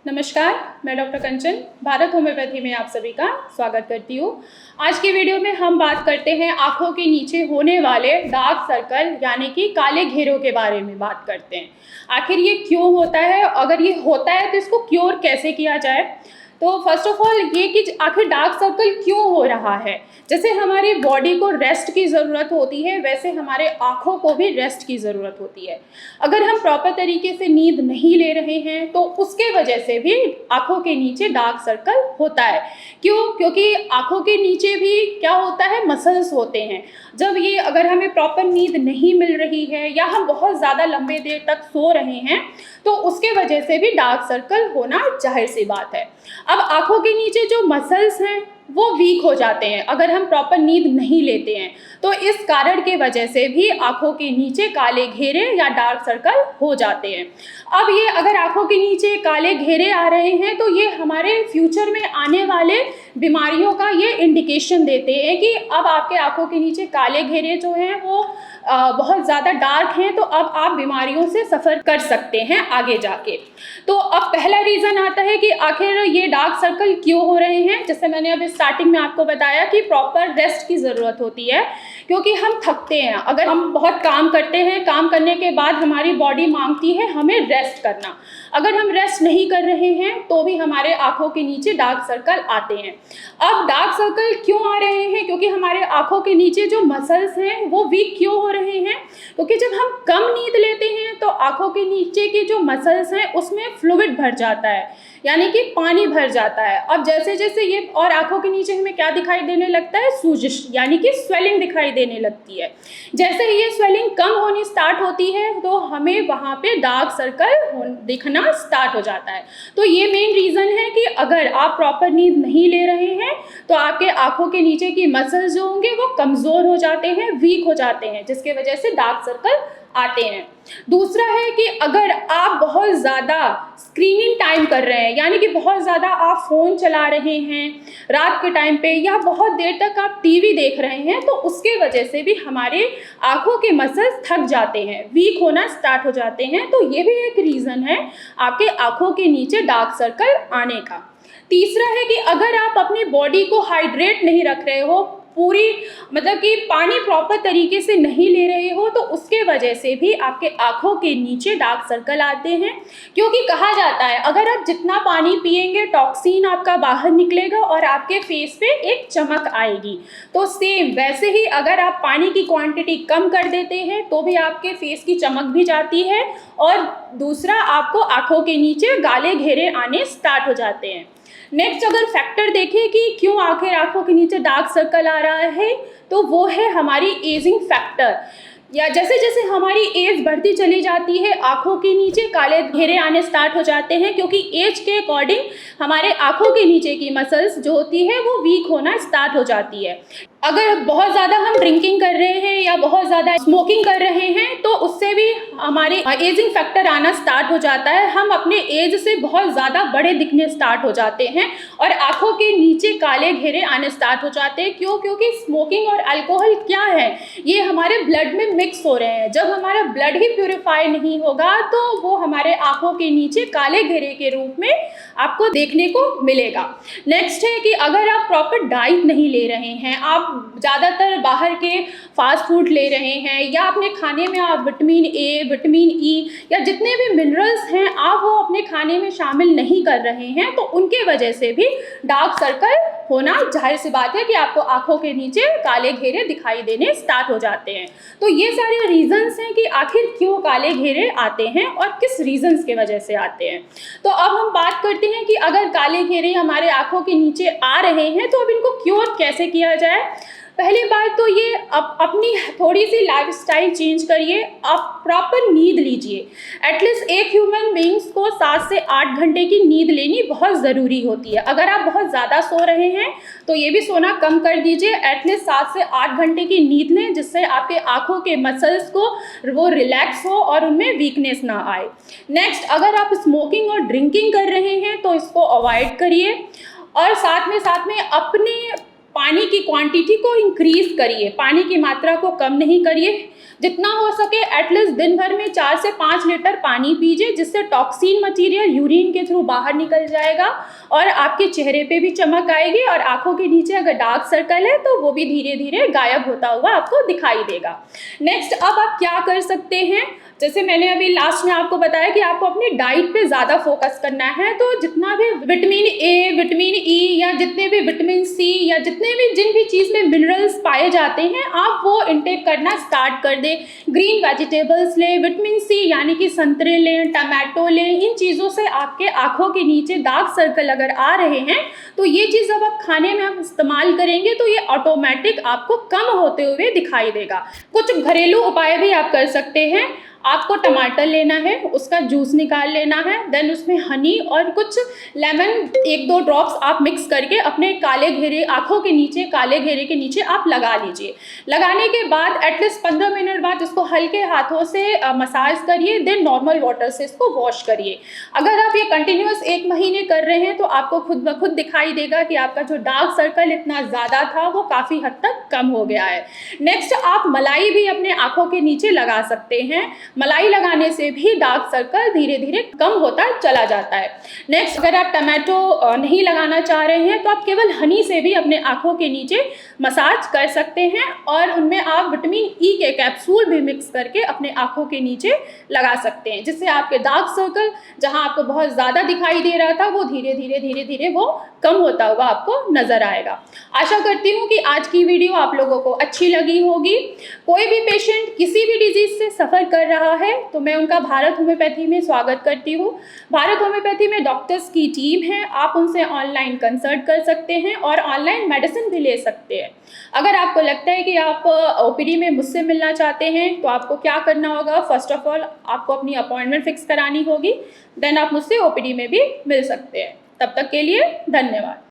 नमस्कार, मैं डॉक्टर कंचन भारत होम्योपैथी में आप सभी का स्वागत करती हूँ। आज की वीडियो में हम बात करते हैं आँखों के नीचे होने वाले डार्क सर्कल यानी कि काले घेरों के बारे में बात करते हैं। आखिर ये क्यों होता है, अगर ये होता है तो इसको क्योर कैसे किया जाए। तो फर्स्ट ऑफ ऑल ये कि आखिर डार्क सर्कल क्यों हो रहा है। जैसे हमारी बॉडी को रेस्ट की ज़रूरत होती है, वैसे हमारे आँखों को भी रेस्ट की ज़रूरत होती है। अगर हम प्रॉपर तरीके से नींद नहीं ले रहे हैं तो उसके वजह से भी आँखों के नीचे डार्क सर्कल होता है। क्यों? क्योंकि आँखों के नीचे भी क्या होता है, मसल्स होते हैं। जब ये अगर हमें प्रॉपर नींद नहीं मिल रही है या हम बहुत ज़्यादा लंबे देर तक सो रहे हैं तो उसके वजह से भी डार्क सर्कल होना जाहिर सी बात है। अब आँखों के नीचे जो मसल्स हैं वो वीक हो जाते हैं अगर हम प्रॉपर नींद नहीं लेते हैं, तो इस कारण के वजह से भी आँखों के नीचे काले घेरे या डार्क सर्कल हो जाते हैं। अब ये अगर आँखों के नीचे काले घेरे आ रहे हैं तो ये हमारे फ्यूचर में आने वाले बीमारियों का ये इंडिकेशन देते हैं कि अब आपके आँखों के नीचे काले घेरे जो हैं वो बहुत ज़्यादा डार्क हैं, तो अब आप बीमारियों से सफ़र कर सकते हैं आगे जाके। तो अब पहला रीज़न आता है कि आखिर ये डार्क सर्कल क्यों हो रहे हैं। जैसे मैंने अभी स्टार्टिंग में आपको बताया कि प्रॉपर रेस्ट की ज़रूरत होती है, क्योंकि हम थकते हैं। अगर हम बहुत काम करते हैं, काम करने के बाद हमारी बॉडी मांगती है हमें रेस्ट करना। अगर हम रेस्ट नहीं कर रहे हैं तो भी हमारे आँखों के नीचे डार्क सर्कल आते हैं। अब डार्क सर्कल क्यों आ रहे हैं? क्योंकि हमारे आँखों के नीचे जो मसल्स हैं वो वीक क्यों हो रहे हैं? क्योंकि जब हम कम नींद लेते हैं तो आँखों के नीचे की जो मसल्स हैं उसमें फ्लूइड भर जाता है, यानी कि पानी भर जाता है। अब जैसे जैसे ये और आँखों के नीचे हमें क्या दिखाई देने लगता है, सूजिश यानी कि स्वेलिंग दिखाई देने लगती है। जैसे ही ये स्वेलिंग कम होनी स्टार्ट होती है तो हमें वहाँ पे डार्क सर्कल दिखना स्टार्ट हो जाता है। तो ये मेन रीज़न है कि अगर आप प्रॉपर नींद नहीं ले रहे हैं तो आपके आँखों के नीचे की मसल्स जो होंगे वो कमज़ोर हो जाते हैं, वीक हो जाते हैं, जिसके वजह से डार्क सर्कल आते हैं। दूसरा है कि अगर आप बहुत ज़्यादा स्क्रीनिंग टाइम कर रहे हैं, यानी कि बहुत ज़्यादा आप फ़ोन चला रहे हैं रात के टाइम पे या बहुत देर तक आप टीवी देख रहे हैं, तो उसके वजह से भी हमारे आँखों के मसल्स थक जाते हैं, वीक होना स्टार्ट हो जाते हैं। तो ये भी एक रीज़न है आपके आँखों के नीचे डार्क सर्कल आने का। तीसरा है कि अगर आप अपनी बॉडी को हाइड्रेट नहीं रख रहे हो, पूरी मतलब कि पानी प्रॉपर तरीके से नहीं ले रहे हो, तो उसके वजह से भी आपके आँखों के नीचे डार्क सर्कल आते हैं। क्योंकि कहा जाता है अगर आप जितना पानी पिएंगे टॉक्सिन आपका बाहर निकलेगा और आपके फेस पे एक चमक आएगी। तो सेम वैसे ही अगर आप पानी की क्वांटिटी कम कर देते हैं तो भी आपके फेस की चमक भी जाती है, और दूसरा आपको आँखों के नीचे काले घेरे आने स्टार्ट हो जाते हैं। नेक्स्ट अगर फैक्टर देखें कि क्यों आखिर आँखों के नीचे डार्क सर्कल आ रहा है, तो वो है हमारी एजिंग फैक्टर। या जैसे जैसे हमारी एज बढ़ती चली जाती है आँखों के नीचे काले घेरे आने स्टार्ट हो जाते हैं, क्योंकि एज के अकॉर्डिंग हमारे आँखों के नीचे की मसल्स जो होती है वो वीक होना स्टार्ट हो जाती है। अगर बहुत ज़्यादा हम ड्रिंकिंग कर रहे हैं या बहुत ज़्यादा स्मोकिंग कर रहे हैं तो उससे भी हमारे एजिंग फैक्टर आना स्टार्ट हो जाता है। हम अपने एज से बहुत ज़्यादा बड़े दिखने स्टार्ट हो जाते हैं और आँखों के नीचे काले घेरे आने स्टार्ट हो जाते हैं। क्यों? क्योंकि स्मोकिंग और अल्कोहल क्या है, ये हमारे ब्लड में मिक्स हो रहे हैं। जब हमारा ब्लड ही प्योरीफाई नहीं होगा तो वो हमारे आँखों के नीचे काले घेरे के रूप में आपको देखने को मिलेगा। नेक्स्ट है कि अगर आप प्रॉपर डाइट नहीं ले रहे हैं, आप ज़्यादातर बाहर के फास्ट फूड ले रहे हैं या अपने खाने में आप विटामिन ए, विटामिन ई या जितने भी मिनरल्स हैं आप वो अपने खाने में शामिल नहीं कर रहे हैं, तो उनके वजह से भी डार्क सर्कल होना जाहिर सी बात है कि आपको आँखों के नीचे काले घेरे दिखाई देने स्टार्ट हो जाते हैं। तो ये सारे रीजंस हैं कि आखिर क्यों काले घेरे आते हैं और किस रीजंस के वजह से आते हैं। तो अब हम बात करते हैं कि अगर काले घेरे हमारे आँखों के नीचे आ रहे हैं तो अब इनको क्योर कैसे किया जाए। पहली बात तो ये अपनी थोड़ी सी लाइफस्टाइल चेंज करिए, आप प्रॉपर नींद लीजिए। एटलीस्ट एक ह्यूमन बींग्स को 7 से 8 घंटे की नींद लेनी बहुत ज़रूरी होती है। अगर आप बहुत ज़्यादा सो रहे हैं तो ये भी सोना कम कर दीजिए, एटलीस्ट 7 से 8 घंटे की नींद लें, जिससे आपके आँखों के मसल्स को वो रिलैक्स हो और उनमें वीकनेस ना आए। नेक्स्ट, अगर आप स्मोकिंग और ड्रिंकिंग कर रहे हैं तो इसको अवॉइड करिए, और साथ में अपने पानी की क्वांटिटी को इंक्रीज करिए, पानी की मात्रा को कम नहीं करिए। जितना हो सके एटलीस्ट दिन भर में 4 से 5 लीटर पानी पीजिए, जिससे टॉक्सिन मटीरियल यूरिन के थ्रू बाहर निकल जाएगा और आपके चेहरे पे भी चमक आएगी और आंखों के नीचे अगर डार्क सर्कल है तो वो भी धीरे धीरे गायब होता हुआ आपको दिखाई देगा। नेक्स्ट, अब आप क्या कर सकते हैं, जैसे मैंने अभी लास्ट में आपको बताया कि आपको अपनी डाइट पे ज़्यादा फोकस करना है, तो जितना भी विटामिन ए, विटामिन ई या जितने भी विटामिन सी या जितने भी जिन भी चीज़ में मिनरल्स पाए जाते हैं आप वो इंटेक करना स्टार्ट कर दें। ग्रीन वेजिटेबल्स लें, विटामिन सी यानी कि संतरे लें, टमाटो लें। इन चीज़ों से आपके आँखों के नीचे डार्क सर्कल अगर आ रहे हैं तो ये चीज़ जब आप खाने में आप इस्तेमाल करेंगे तो ये ऑटोमेटिक आपको कम होते हुए दिखाई देगा। कुछ घरेलू उपाय भी आप कर सकते हैं। आपको टमाटर लेना है, उसका जूस निकाल लेना है, देन उसमें हनी और कुछ लेमन 1-2 ड्रॉप्स आप मिक्स करके अपने काले घेरे आँखों के नीचे, काले घेरे के नीचे आप लगा लीजिए। लगाने के बाद एटलीस्ट 15 मिनट बाद इसको हल्के हाथों से मसाज करिए, देन नॉर्मल वाटर से इसको वॉश करिए। अगर आप ये कंटिन्यूस 1 महीने कर रहे हैं तो आपको खुद ब खुद दिखाई देगा कि आपका जो डार्क सर्कल इतना ज़्यादा था वो काफ़ी हद तक कम हो गया है। नेक्स्ट, आप मलाई भी अपने आँखों के नीचे लगा सकते हैं। मलाई लगाने से भी डार्क सर्कल धीरे धीरे कम होता चला जाता है। नेक्स्ट, अगर आप टमाटो नहीं लगाना चाह रहे हैं तो आप केवल हनी से भी अपने आँखों के नीचे मसाज कर सकते हैं और उनमें आप विटामिन ई के कैप्सूल भी मिक्स करके अपने आँखों के नीचे लगा सकते हैं, जिससे आपके डार्क सर्कल जहां आपको बहुत ज़्यादा दिखाई दे रहा था वो धीरे धीरे वो कम होता हुआ आपको नज़र आएगा। आशा करती हूँ कि आज की वीडियो आप लोगों को अच्छी लगी होगी। कोई भी पेशेंट किसी भी डिजीज़ से सफ़र कर रहा है तो मैं उनका भारत होम्योपैथी में स्वागत करती हूँ। भारत होम्योपैथी में डॉक्टर्स की टीम है, आप उनसे ऑनलाइन कंसल्ट कर सकते हैं और ऑनलाइन मेडिसिन भी ले सकते हैं। अगर आपको लगता है कि आप ओपीडी में मुझसे मिलना चाहते हैं तो आपको क्या करना होगा, फर्स्ट ऑफ ऑल आपको अपनी अपॉइंटमेंट फिक्स करानी होगी, देन आप मुझसे ओपीडी में भी मिल सकते हैं। तब तक के लिए धन्यवाद।